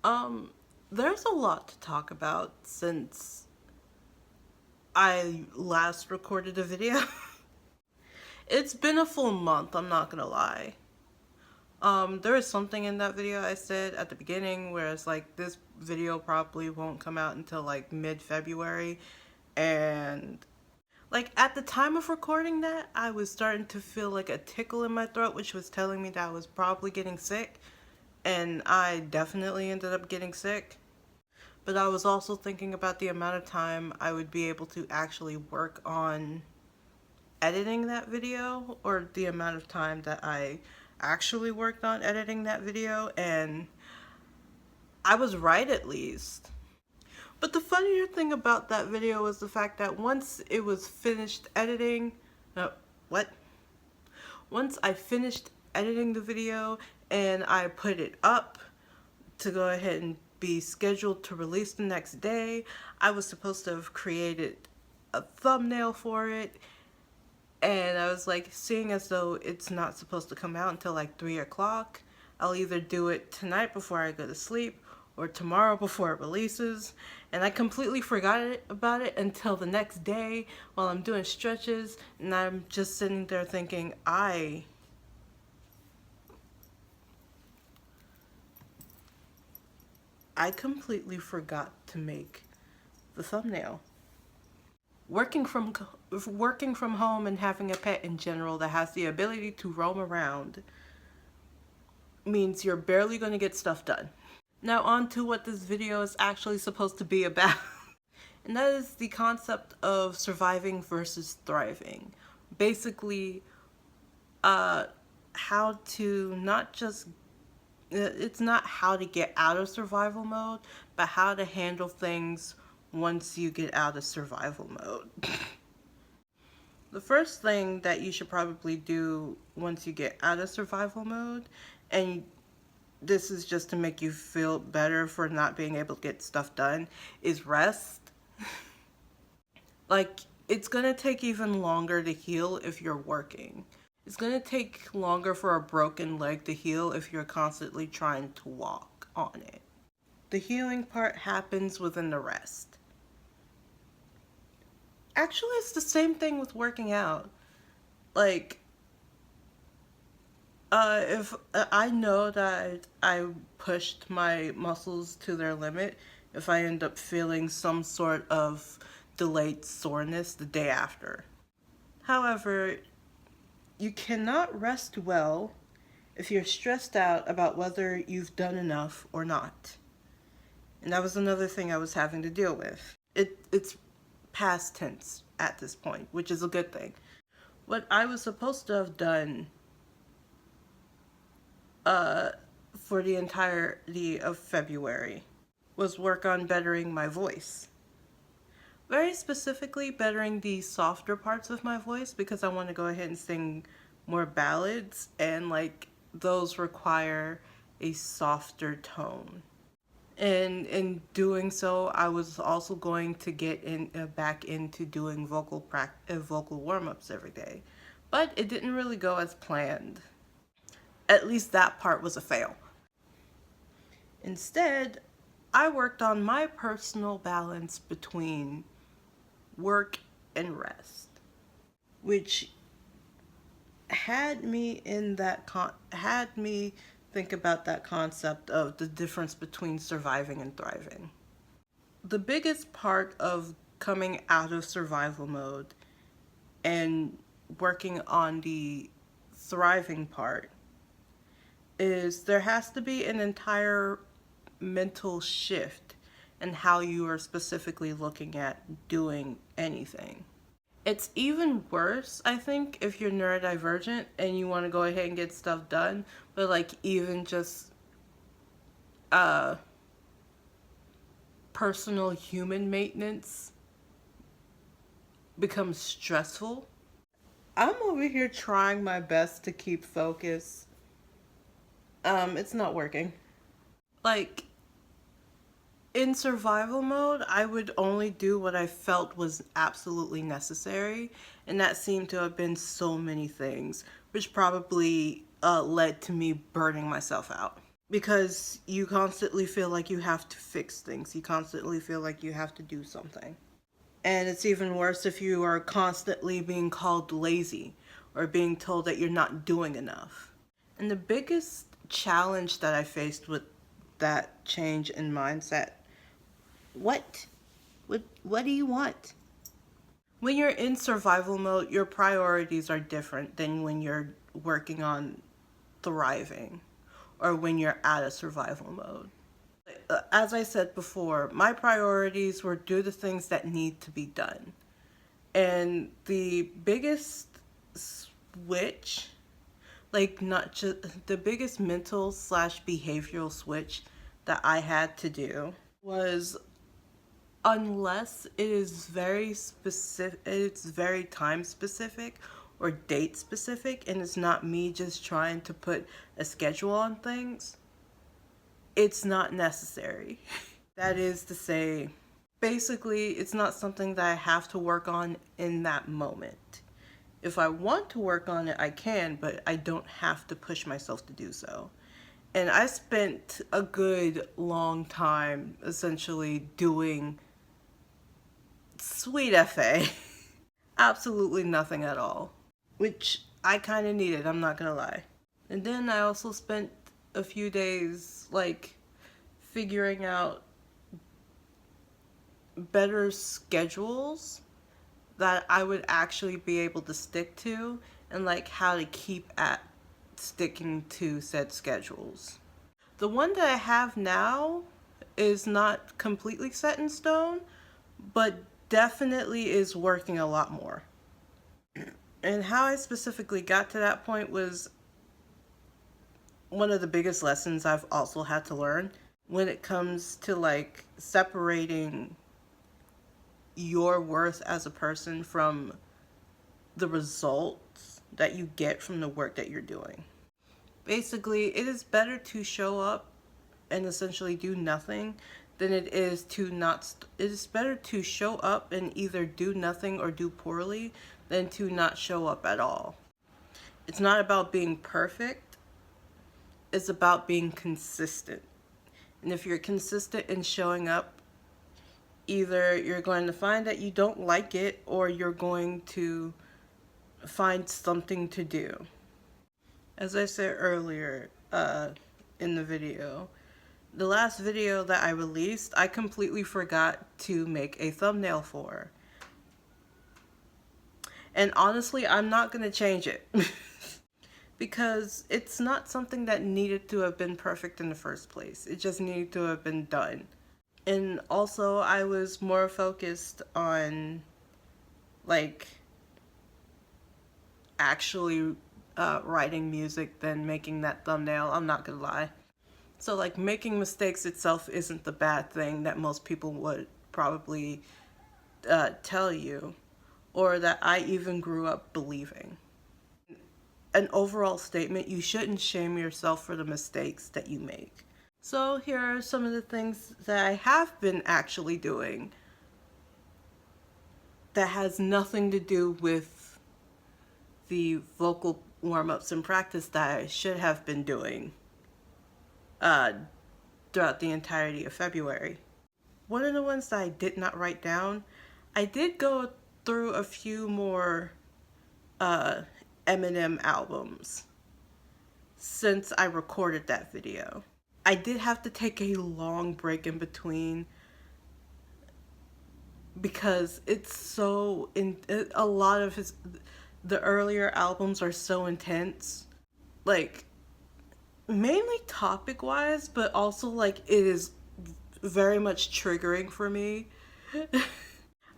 Um, there's a lot to talk about since I last recorded a video. It's been a full month, I'm not gonna lie. There was something in that video I said at the beginning where it's like this video probably won't come out until like mid-February, and like at the time of recording that, I was starting to feel like a tickle in my throat, which was telling me that I was probably getting sick, and I definitely ended up getting sick. But I was also thinking about the amount of time I would be able to actually work on editing that video, or the amount of time that I actually worked on editing that video, and I was right at least. But the funnier thing about that video was the fact that once it was finished editing, no, what? Once I finished editing the video and I put it up to go ahead and be scheduled to release the next day, I was supposed to have created a thumbnail for it, and I was like, seeing as though it's not supposed to come out until like 3 o'clock, I'll either do it tonight before I go to sleep or tomorrow before it releases. And I completely forgot about it until the next day while I'm doing stretches, and I'm just sitting there thinking, I completely forgot to make the thumbnail. Working from home and having a pet in general that has the ability to roam around means you're barely going to get stuff done. Now on to what this video is actually supposed to be about. And that is the concept of surviving versus thriving. Basically, how to not just, it's not how to get out of survival mode, but how to handle things once you get out of survival mode. The first thing that you should probably do once you get out of survival mode, and this is just to make you feel better for not being able to get stuff done, is rest. Like, it's gonna take even longer to heal if you're working. It's gonna take longer for a broken leg to heal if you're constantly trying to walk on it. The healing part happens within the rest. Actually, it's the same thing with working out. Like, if I know that I pushed my muscles to their limit, if I end up feeling some sort of delayed soreness the day after. However, you cannot rest well if you're stressed out about whether you've done enough or not. And that was another thing I was having to deal with. It's past tense at this point, which is a good thing. What I was supposed to have done for the entirety of February was work on bettering my voice. Very specifically, bettering the softer parts of my voice, because I want to go ahead and sing more ballads, and like those require a softer tone. And in doing so, I was also going to get back into doing vocal warm-ups every day. But it didn't really go as planned. At least that part was a fail. Instead, I worked on my personal balance between work and rest, which had me think about that concept of the difference between surviving and thriving. The biggest part of coming out of survival mode and working on the thriving part is there has to be an entire mental shift in how you are specifically looking at doing anything. It's even worse, I think, if you're neurodivergent and you want to go ahead and get stuff done, but like even just personal human maintenance becomes stressful. I'm over here trying my best to keep focus. It's not working. Like, in survival mode, I would only do what I felt was absolutely necessary, and that seemed to have been so many things, which probably led to me burning myself out. because you constantly feel like you have to fix things. You constantly feel like you have to do something. And it's even worse if you are constantly being called lazy or being told that you're not doing enough. And the biggest challenge that I faced with that change in mindset, what do you want? When you're in survival mode, your priorities are different than when you're working on thriving or when you're out of survival mode. As I said before, my priorities were do the things that need to be done. And the biggest switch, like not just the biggest mental / behavioral switch that I had to do was, unless it is very specific, it's very time specific or date specific, and it's not me just trying to put a schedule on things, it's not necessary. That is to say, basically, it's not something that I have to work on in that moment. If I want to work on it, I can, but I don't have to push myself to do so. And I spent a good long time essentially doing sweet FA. Absolutely nothing at all. Which I kind of needed, I'm not gonna lie. And then I also spent a few days like figuring out better schedules that I would actually be able to stick to, and like how to keep at sticking to said schedules. The one that I have now is not completely set in stone, but definitely is working a lot more. And how I specifically got to that point was one of the biggest lessons I've also had to learn when it comes to like separating your worth as a person from the results that you get from the work that you're doing. Basically, it is better to show up and essentially do nothing than it is to not. It is better to show up and either do nothing or do poorly than to not show up at all. It's not about being perfect. It's about being consistent. And if you're consistent in showing up, either you're going to find that you don't like it or you're going to find something to do. As I said earlier in the video, the last video that I released, I completely forgot to make a thumbnail for. And honestly, I'm not going to change it. Because it's not something that needed to have been perfect in the first place. It just needed to have been done. And also, I was more focused on, like, actually writing music than making that thumbnail. I'm not gonna lie. So, like, making mistakes itself isn't the bad thing that most people would probably tell you, or that I even grew up believing. An overall statement, you shouldn't shame yourself for the mistakes that you make. So here are some of the things that I have been actually doing that has nothing to do with the vocal warm-ups and practice that I should have been doing throughout the entirety of February. One of the ones that I did not write down, I did go through a few more Eminem albums since I recorded that video. I did have to take a long break in between because it's so a lot of the earlier albums are so intense, like mainly topic wise, but also like it is very much triggering for me.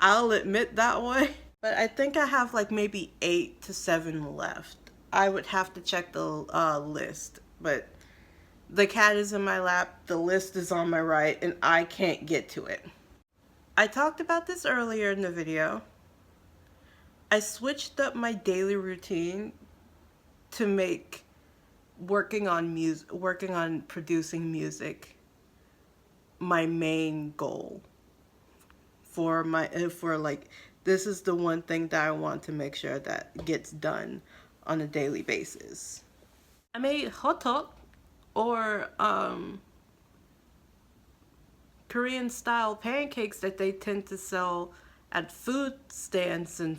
I'll admit that way. But I think I have like maybe 8 to 7 left. I would have to check the list, but the cat is in my lap, the list is on my right, and I can't get to it. I talked about this earlier in the video. I switched up my daily routine to make working on producing music my main goal. For like, this is the one thing that I want to make sure that gets done on a daily basis. I made hot dog or Korean style pancakes that they tend to sell at food stands and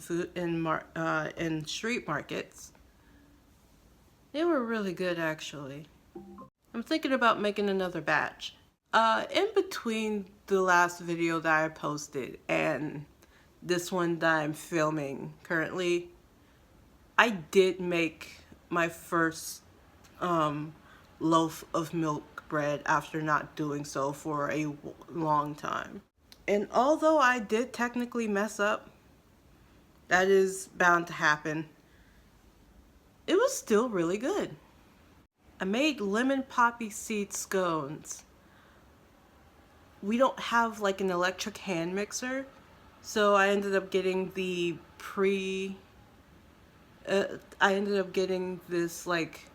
in street markets. They were really good, actually. I'm thinking about making another batch. In between the last video that I posted and this one that I'm filming currently, I did make my first loaf of milk bread after not doing so for a long time. And although I did technically mess up, that is bound to happen, it was still really good. I made lemon poppy seed scones. We don't have like an electric hand mixer, so I ended up getting I ended up getting this like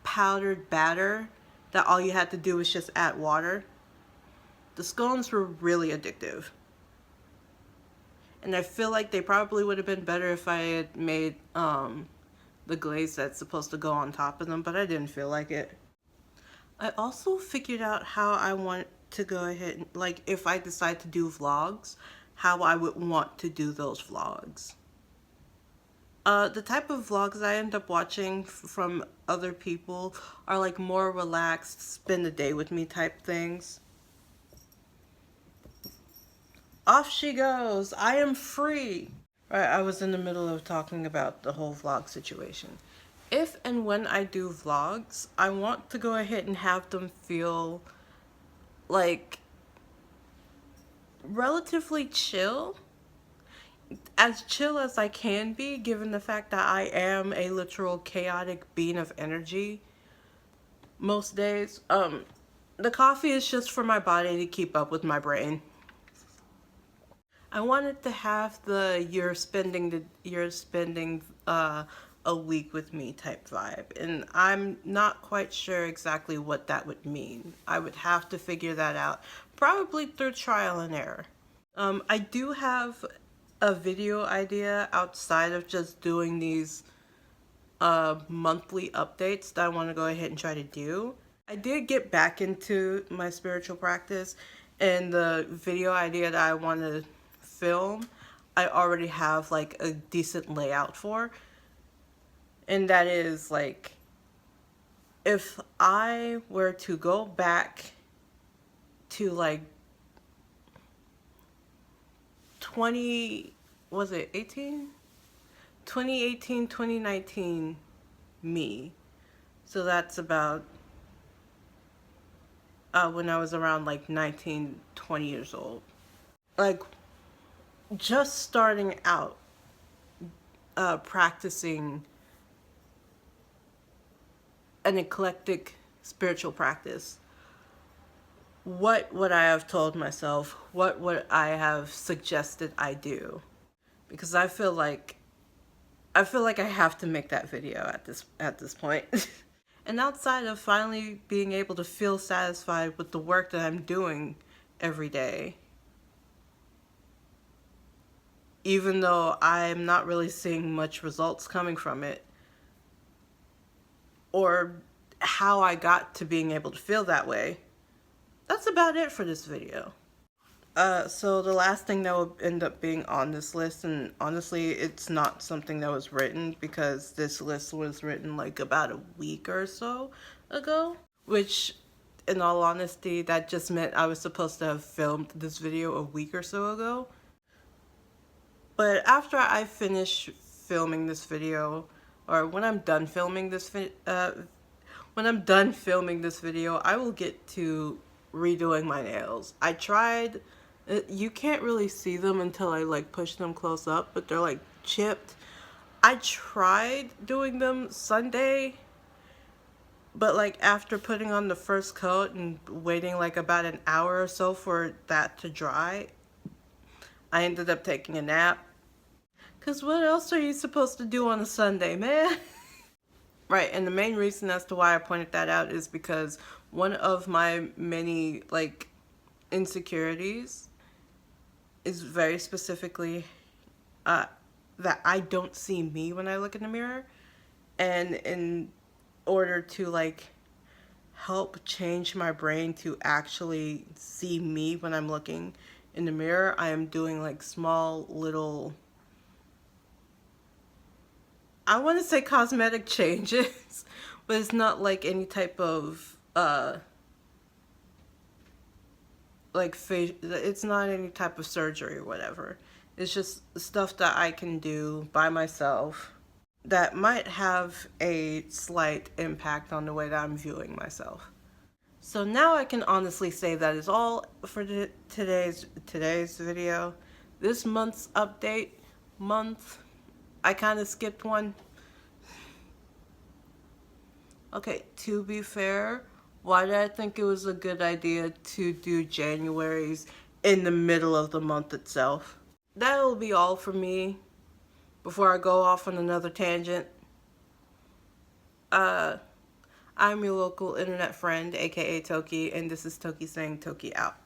powdered batter that all you had to do was just add water. The scones were really addictive. And I feel like they probably would have been better if I had made the glaze that's supposed to go on top of them, but I didn't feel like it. I also figured out how I want to go ahead and, like, if I decide to do vlogs, how I would want to do those vlogs. The type of vlogs I end up watching from other people are like more relaxed, spend the day with me type things. Off she goes. I am free. Right, I was in the middle of talking about the whole vlog situation. If and when I do vlogs, I want to go ahead and have them feel like relatively chill. As chill as I can be, given the fact that I am a literal chaotic being of energy most days. The coffee is just for my body to keep up with my brain. I wanted to have the you're spending a week with me type vibe, and I'm not quite sure exactly what that would mean. I would have to figure that out, probably through trial and error. I do have a video idea outside of just doing these monthly updates that I want to go ahead and try to do. I did get back into my spiritual practice, and the video idea that I want to film, I already have like a decent layout for. And that is like, if I were to go back to like 2018, me. So that's about when I was around like 19, 20 years old. Like, just starting out practicing an eclectic spiritual practice. What would I have told myself? What would I have suggested I do? Because I feel like I have to make that video at this point. And outside of finally being able to feel satisfied with the work that I'm doing every day, even though I'm not really seeing much results coming from it, or how I got to being able to feel that way, that's about it for this video. So the last thing that will end up being on this list, and honestly, it's not something that was written because this list was written like about a week or so ago, which in all honesty, that just meant I was supposed to have filmed this video a week or so ago. But after I finish filming this video, or when I'm done filming this video, I will get to redoing my nails. I tried. You can't really see them until I like push them close up, but they're like chipped. I tried doing them Sunday, but like after putting on the first coat and waiting like about an hour or so for that to dry, I ended up taking a nap. Cause what else are you supposed to do on a Sunday, man? Right, and the main reason as to why I pointed that out is because one of my many like insecurities is very specifically that I don't see me when I look in the mirror. And in order to like help change my brain to actually see me when I'm looking in the mirror, I am doing like small little, I want to say cosmetic changes, but it's not like any type of like it's not any type of surgery or whatever. It's just stuff that I can do by myself that might have a slight impact on the way that I'm viewing myself. So now I can honestly say that is all for today's video. This month's update month, I kind of skipped one. Okay, to be fair, why did I think it was a good idea to do January's in the middle of the month itself? That will be all for me before I go off on another tangent. I'm your local internet friend, aka Toki, and this is Toki saying Toki out.